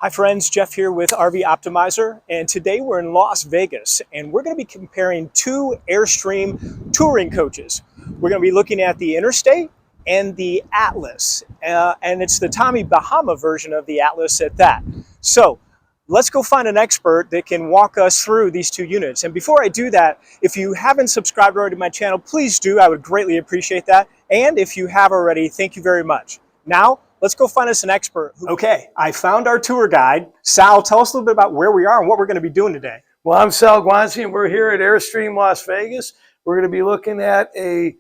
Hi friends, Jeff here with RV Optimizer, and today we're in Las Vegas and we're going to be comparing two Airstream touring coaches. We're going to be looking at the Interstate and the Atlas, and it's the Tommy Bahama version of the Atlas at that. So let's go find an expert that can walk us through these two units. And before I do that, if you haven't subscribed already to my channel, please do. I would greatly appreciate that. And if you have already, thank you very much. Now, let's go find us an expert. Okay, I found our tour guide. Sal, tell us a little bit about where we are and what we're going to be doing today. Well, I'm Sal Guanci, and we're here at Airstream Las Vegas. We're going to be looking at a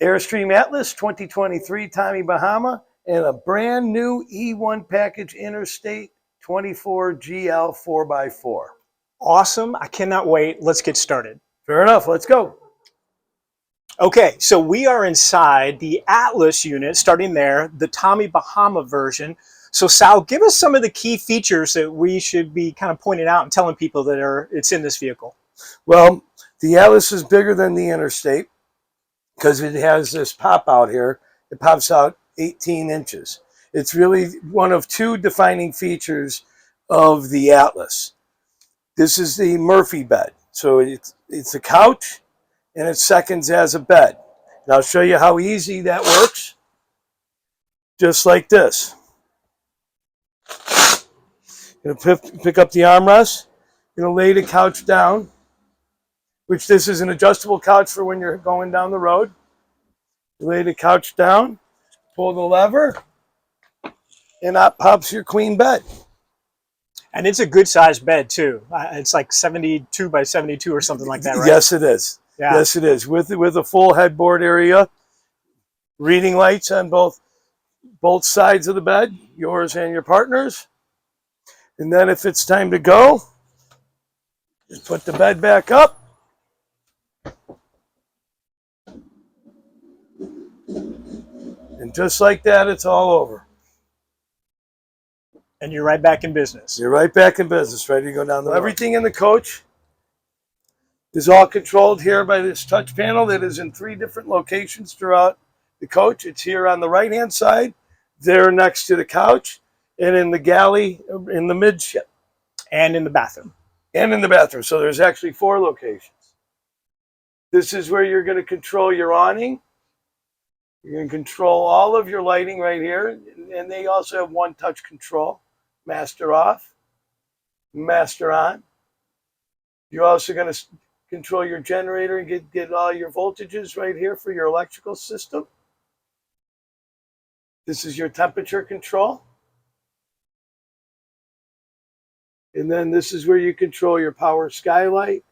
Airstream Atlas 2023 Tommy Bahama and a brand new E1 package Interstate 24 GL 4x4. Awesome. I cannot wait. Let's get started. Fair enough. Let's go. Okay, so we are inside the Atlas unit, starting there, the Tommy Bahama version. So Sal, give us some of the key features that we should be kind of pointing out and telling people that it's in this vehicle. Well, the Atlas is bigger than the Interstate because it has this pop out here. It pops out 18 inches. It's really one of two defining features of the Atlas. This is the Murphy bed. So it's a couch and it seconds as a bed. And I'll show you how easy that works. Just like this. You're going to pick up the armrest. You're going to lay the couch down, which this is an adjustable couch for when you're going down the road. You lay the couch down, pull the lever, and out pops your queen bed. And it's a good sized bed too. It's like 72 by 72 or something like that, right? Yes, it is. Yeah. Yes, it is. With a full headboard area, reading lights on both sides of the bed, yours and your partner's. And then if it's time to go, just put the bed back up. And just like that, it's all over. And you're right back in business. You're right back in business, ready to go down the road. Everything in the coach is all controlled here by this touch panel that is in 3 different locations throughout the coach. It's here on the right-hand side, there next to the couch, and in the galley in the midship. And in the bathroom. And in the bathroom. So there's actually 4 locations. This is where you're going to control your awning. You're going to control all of your lighting right here. And they also have one touch control. Master off, master on. You're also going to control your generator and get all your voltages right here for your electrical system. This is your temperature control. And then this is where you control your power skylight,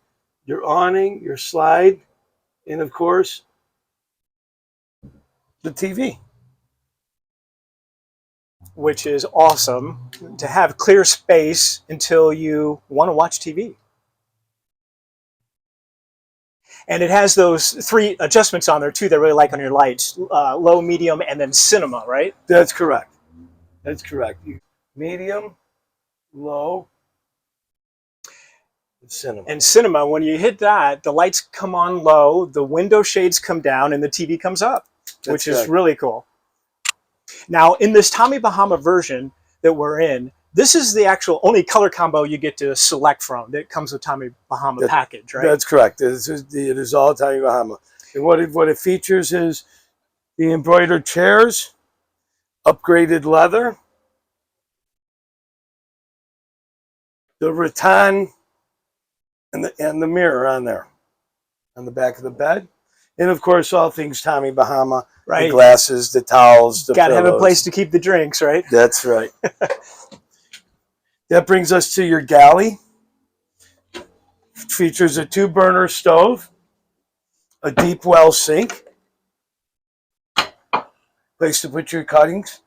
your awning, your slide, and of course, the TV. Which is awesome to have clear space until you want to watch TV. And it has those 3 adjustments on there too that I really like on your lights, low, medium, and then cinema, right? That's correct. That's correct. Medium, low, and cinema. And cinema, when you hit that, the lights come on low, the window shades come down, and the TV comes up, which is really cool. Now, in this Tommy Bahama version that we're in, this is the actual only color combo you get to select from that comes with Tommy Bahama package, right? That's correct. It is all Tommy Bahama. And what it features is the embroidered chairs, upgraded leather, the rattan, and the mirror on there, on the back of the bed. And of course, all things Tommy Bahama, right? The glasses, the towels, the Gotta have a place to keep the drinks, right? That's right. That brings us to your galley. Features a 2-burner stove, a deep well sink, place to put your cuttings,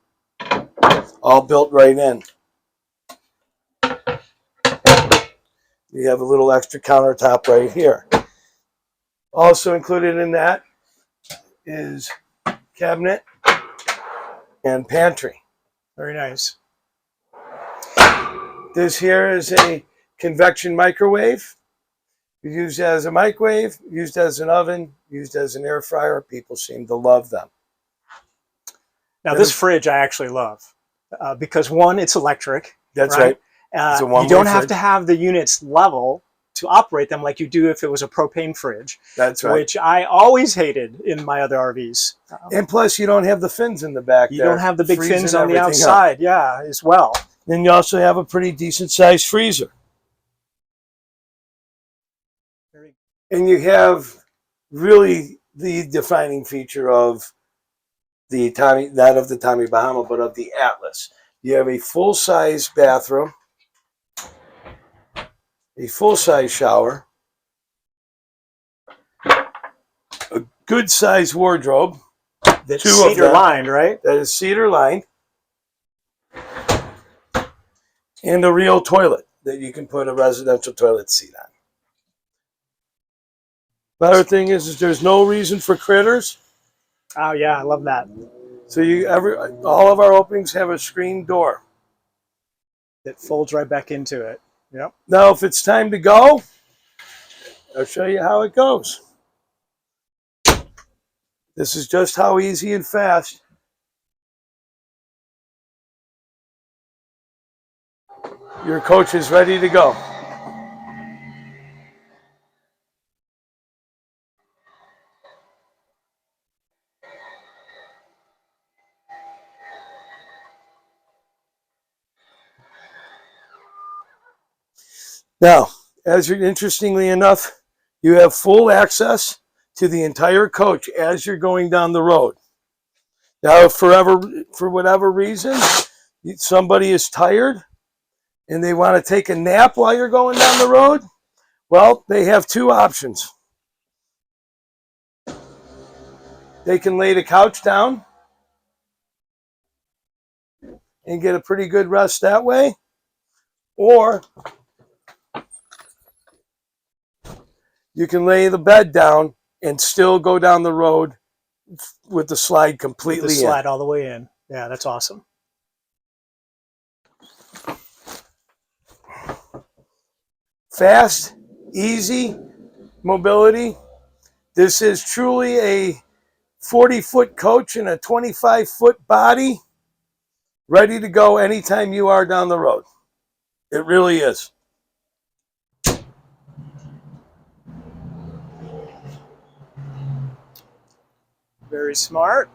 all built right in. You have a little extra countertop right here. Also included in that is cabinet and pantry. Very nice. This here is a convection microwave. Used as a microwave, used as an oven, used as an air fryer. People seem to love them. Now this fridge I actually love because 1, it's electric. That's right. It's a You one-way don't have fridge. to have the units level to operate them like you do if it was a propane fridge. That's right. Which I always hated in my other RVs. And plus, you don't have the fins in the back You there. don't have the big fins freezing on the everything up. outside, yeah, as well. Then you also have a pretty decent sized freezer. And you have really the defining feature of the Tommy, not of the Tommy Bahama, but of the Atlas. You have a full-size bathroom, a full-size shower, a good-sized wardrobe. That's two of cedar them. lined, right? That is cedar lined. And a real toilet that you can put a residential toilet seat on. Better thing is there's no reason for critters. Oh yeah, I love that. So all of our openings have a screen door. It folds right back into it. Yep. Now, if it's time to go, I'll show you how it goes. This is just how easy and fast. Your coach is ready to go. Now, interestingly enough, you have full access to the entire coach as you're going down the road. Now, if for whatever reason, somebody is tired and they want to take a nap while you're going down the road, well, they have two options. They can lay the couch down and get a pretty good rest that way, or you can lay the bed down and still go down the road with the slide completely the slide in. all the way in. Yeah, that's awesome. Fast, easy mobility. This is truly a 40-foot coach and a 25-foot body, ready to go anytime you are down the road. It really is. Very smart.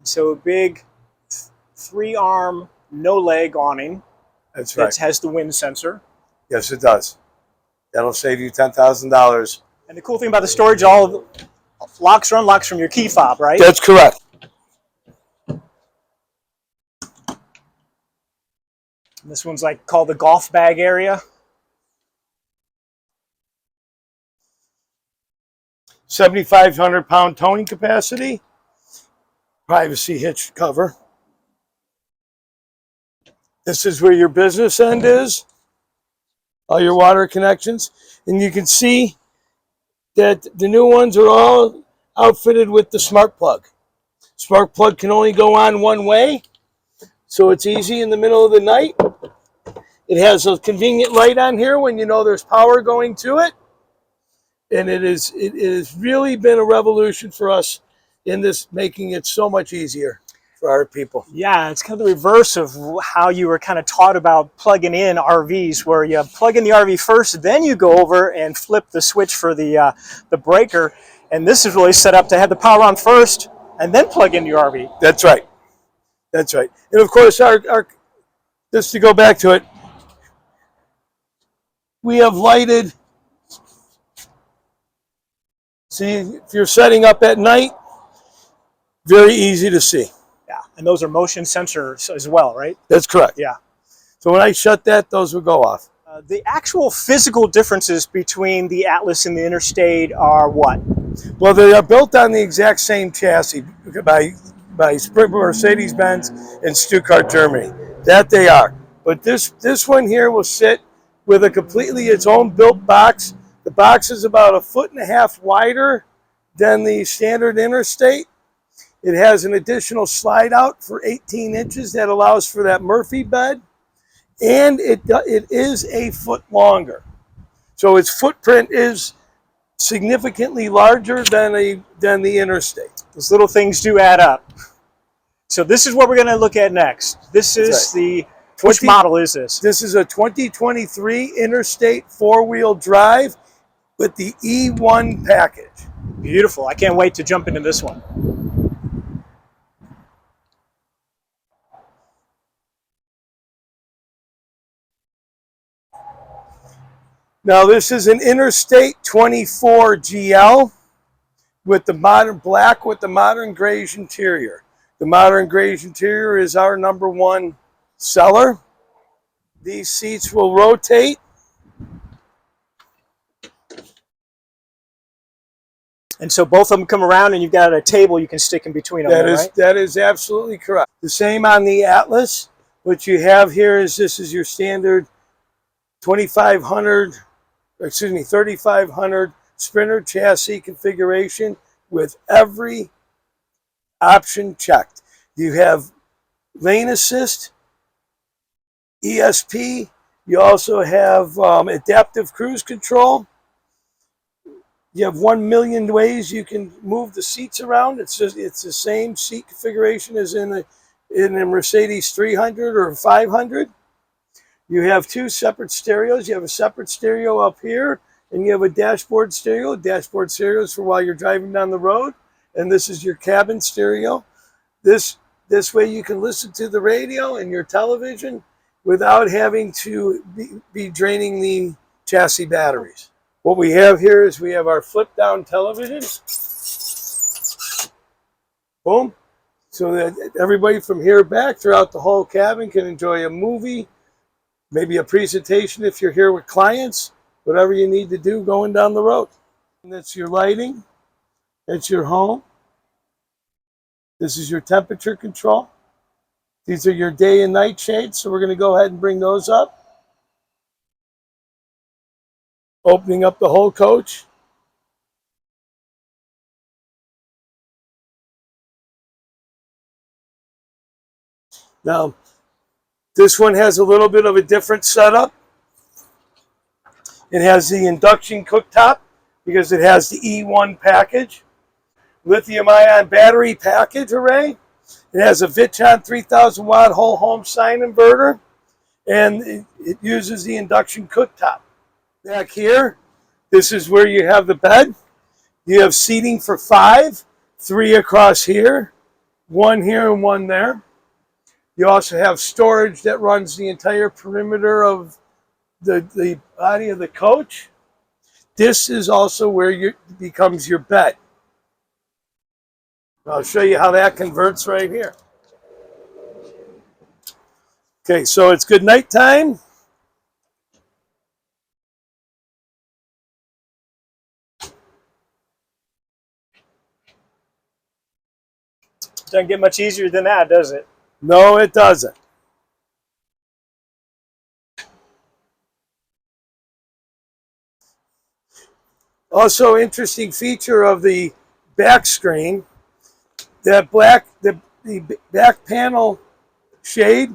So a big 3-arm, no-leg awning. That's right. That has the wind sensor. Yes, it does. That'll save you $10,000. And the cool thing about the storage, all of the locks or unlocks from your key fob, right? That's correct. And this one's like called the golf bag area. 7,500-pound towing capacity. Privacy hitch cover. This is where your business end is. All your water connections. And you can see that the new ones are all outfitted with the smart plug. Smart plug can only go on one way, so it's easy in the middle of the night. It has a convenient light on here when you know there's power going to it. And it has really been a revolution for us in this, making it so much easier for our people. Yeah, it's kind of the reverse of how you were kind of taught about plugging in RVs, where you plug in the RV first, then you go over and flip the switch for the breaker. And this is really set up to have the power on first and then plug in your RV. That's right. That's right. And of course, our just to go back to it, we have lighted. See, if you're setting up at night, very easy to see. Yeah, and those are motion sensors as well, right? That's correct. Yeah. So when I shut that, those will go off. The actual physical differences between the Atlas and the Interstate are what? Well, they are built on the exact same chassis by Mercedes-Benz and Stuttgart, Germany. That they are. But this one here will sit with a completely its own built box. The box is about 1.5 feet wider than the standard Interstate. It has an additional slide out for 18 inches that allows for that Murphy bed. And it is a foot longer. So its footprint is significantly larger than the Interstate. Those little things do add up. So this is what we're going to look at next. This is the, which model is this? This is a 2023 Interstate four-wheel drive with the E1 package. Beautiful. I can't wait to jump into this one. Now this is an Interstate 24 GL with the modern black with the modern grayish interior. The modern grayish interior is our #1 seller. These seats will rotate. And so both of them come around and you've got a table you can stick in between them, right? That is absolutely correct. The same on the Atlas. What you have here is this is your standard 3500 Sprinter chassis configuration with every option checked. You have lane assist, ESP. You also have adaptive cruise control. You have 1 million ways you can move the seats around. It's the same seat configuration as in a Mercedes 300 or 500. You have 2 separate stereos. You have a separate stereo up here, and you have a dashboard stereo. Dashboard stereo is for while you're driving down the road, and this is your cabin stereo. This way you can listen to the radio and your television without having to be draining the chassis batteries. What we have here is we have our flip down television. Boom. So that everybody from here back throughout the whole cabin can enjoy a movie, maybe a presentation if you're here with clients, whatever you need to do going down the road. And that's your lighting. That's your home. This is your temperature control. These are your day and night shades. So we're going to go ahead and bring those up. Opening up the whole coach. Now, this one has a little bit of a different setup. It has the induction cooktop because it has the E1 package. Lithium-ion battery package array. It has a Vitron 3000 watt whole home sine inverter, and it uses the induction cooktop. Back here, this is where you have the bed. You have seating for 5, 3 across here, 1 here and 1 there. You also have storage that runs the entire perimeter of the body of the coach. This is also where it becomes your bed. I'll show you how that converts right here. Okay, so it's good night time. Doesn't get much easier than that, does it? No, it doesn't. Also, interesting feature of the back screen, that the back panel shade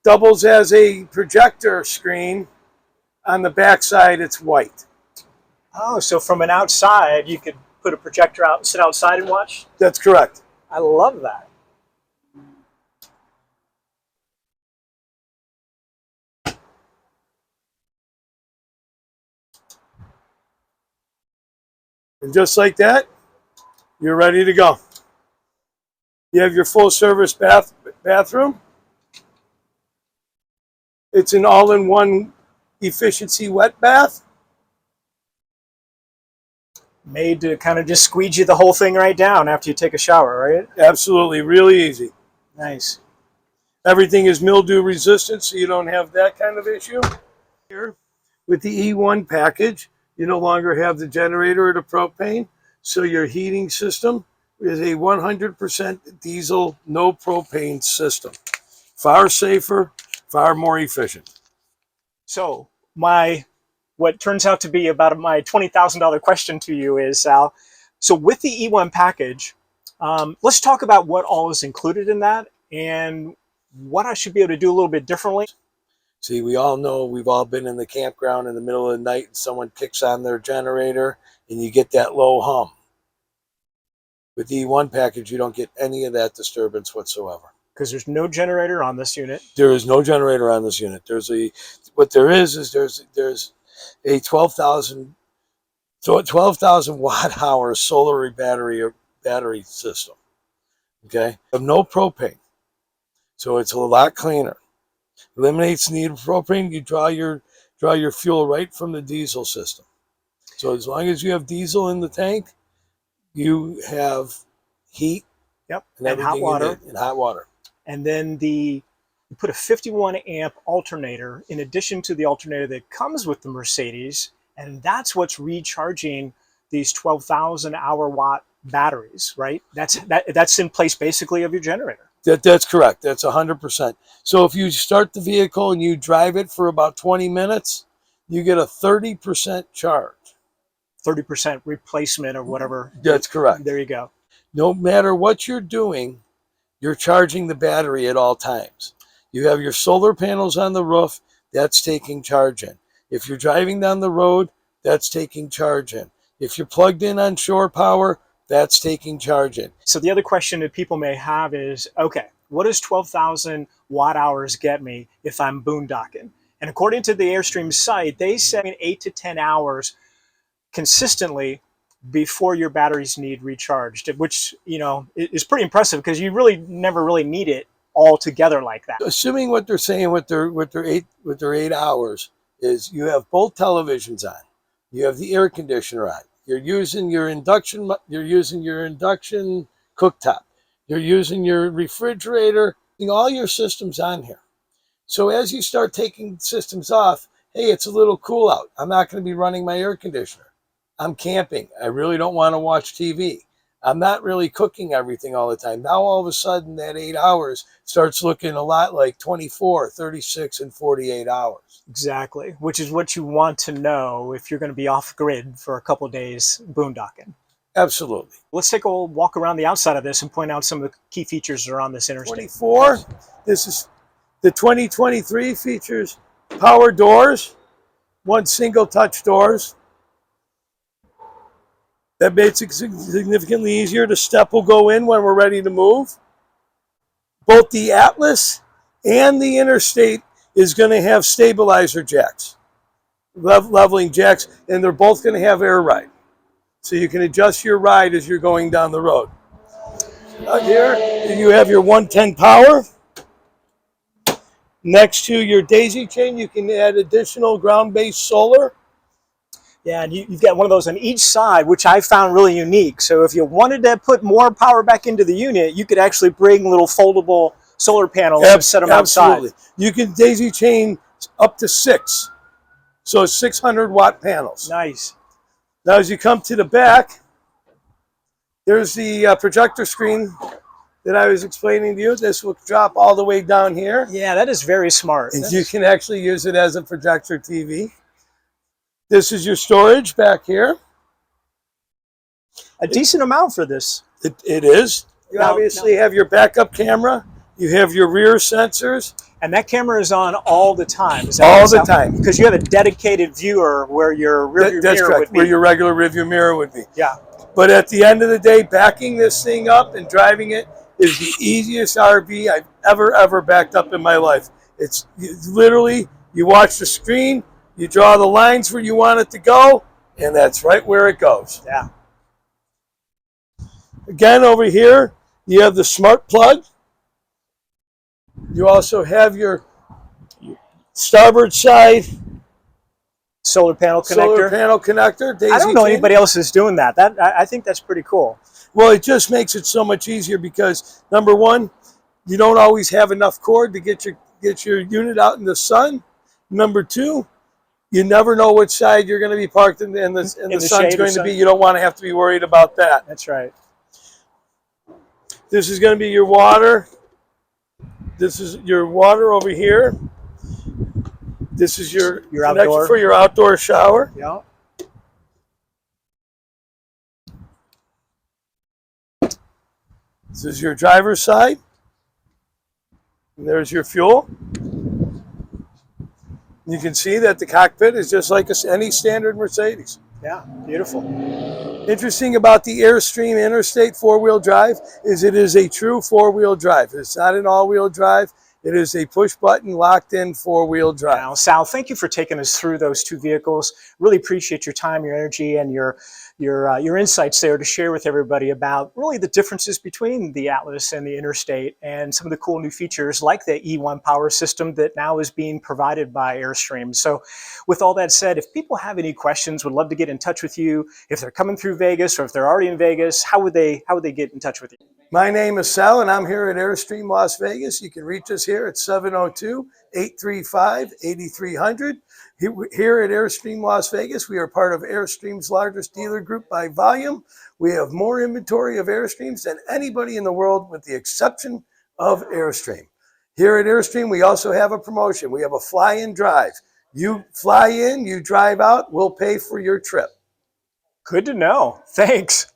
doubles as a projector screen. On the back side, it's white. Oh, so from an outside, you could put a projector out and sit outside and watch? That's correct. I love that. And just like that, you're ready to go. You have your full service bathroom. It's an all-in-one efficiency wet bath. Made to kind of just squeegee the whole thing right down after you take a shower, right? Absolutely, really easy. Nice. Everything is mildew resistant, so you don't have that kind of issue. Here, with the E1 package, you no longer have the generator or the propane, so your heating system is a 100% diesel, no propane system. Far safer, far more efficient. So what turns out to be about my $20,000 question to you is, Sal, so with the E1 package, let's talk about what all is included in that and what I should be able to do a little bit differently. See, we all know, we've all been in the campground in the middle of the night and someone kicks on their generator and you get that low hum. With the E1 package, you don't get any of that disturbance whatsoever. Because there's no generator on this unit. There is no generator on this unit. There's a 12,000 watt hour solar battery system. Okay, of no propane, so it's a lot cleaner. Eliminates the need of propane. You draw your fuel right from the diesel system. So as long as you have diesel in the tank, you have heat. Yep, and hot water. And hot water. And then you put a 51 amp alternator in addition to the alternator that comes with the Mercedes, and that's what's recharging these 12,000 hour watt batteries, right? That's in place basically of your generator. That's correct. That's 100%. So if you start the vehicle and you drive it for about 20 minutes, you get a 30% charge. 30% replacement or whatever. That's correct. There you go. No matter what you're doing, you're charging the battery at all times. You have your solar panels on the roof, that's taking charge in. If you're driving down the road, that's taking charge in. If you're plugged in on shore power, that's taking charge in. So the other question that people may have is, okay, what does 12,000 watt hours get me if I'm boondocking? And according to the Airstream site, they say 8 to 10 hours consistently before your batteries need recharged, which, you know, is pretty impressive because you really never really need it all together like that. Assuming what they're saying with their 8 hours is you have both televisions on, you have the air conditioner on, you're using your induction cooktop, you're using your refrigerator, all your systems on here. So as you start taking systems off, hey, it's a little cool out. I'm not going to be running my air conditioner. I'm camping. I really don't want to watch TV. I'm not really cooking everything all the time. Now all of a sudden that 8 hours starts looking a lot like 24, 36, and 48 hours. Exactly, which is what you want to know if you're going to be off grid for a couple of days boondocking. Absolutely. Let's take a walk around the outside of this and point out some of the key features that are on this Interstate. 24, this is the 2023 features power doors, one single touch doors. That makes it significantly easier. The step will go in when we're ready to move. Both the Atlas and the Interstate is going to have stabilizer jacks, leveling jacks, and they're both going to have air ride. So you can adjust your ride as you're going down the road. Out here, you have your 110 power. Next to your daisy chain, you can add additional ground-based solar. Yeah, and you've got one of those on each side, which I found really unique. So if you wanted to put more power back into the unit, you could actually bring little foldable solar panels and set them outside. You can daisy chain up to 6. So 600 watt panels. Nice. Now as you come to the back, there's the projector screen that I was explaining to you. This will drop all the way down here. Yeah, that is very smart. And you can actually use it as a projector TV. This is your storage back here. A decent amount for this. It is. You obviously have your backup camera. You have your rear sensors. And that camera is on all the time. Is that all the time. Because you have a dedicated viewer where your rear mirror would be. Where your regular rearview mirror would be. Yeah. But at the end of the day, backing this thing up and driving it is the easiest RV I've ever backed up in my life. It's literally, you watch the screen, you draw the lines where you want it to go, and that's right where it goes. Yeah. Again, over here, you have the smart plug. You also have your starboard side solar panel connector. Solar panel connector. I don't know anybody else is doing that. I think that's pretty cool. Well, it just makes it so much easier because, number one, you don't always have enough cord to get your unit out in the sun. Number two, you never know which side you're going to be parked in and the sun's going to be. You don't want to have to be worried about that. That's right. This is going to be your water. This is your water over here. This is your connection for your outdoor shower. Yeah. This is your driver's side. And there's your fuel. You can see that the cockpit is just like any standard Mercedes. Yeah, beautiful. Interesting about the Airstream Interstate four-wheel drive is it is a true four-wheel drive. It's not an all-wheel drive. It is a push-button, locked-in four-wheel drive. Now, Sal, thank you for taking us through those two vehicles. Really appreciate your time, your energy, and your insights there to share with everybody about really the differences between the Atlas and the Interstate and some of the cool new features like the E1 power system that now is being provided by Airstream. So with all that said, if people have any questions, would love to get in touch with you. If they're coming through Vegas or if they're already in Vegas, how would they get in touch with you? My name is Sal, and I'm here at Airstream Las Vegas. You can reach us here at 702-835-8300. Here at Airstream Las Vegas, we are part of Airstream's largest dealer group by volume. We have more inventory of Airstreams than anybody in the world with the exception of Airstream. Here at Airstream, we also have a promotion. We have a fly-in drive. You fly in, you drive out, we'll pay for your trip. Good to know. Thanks.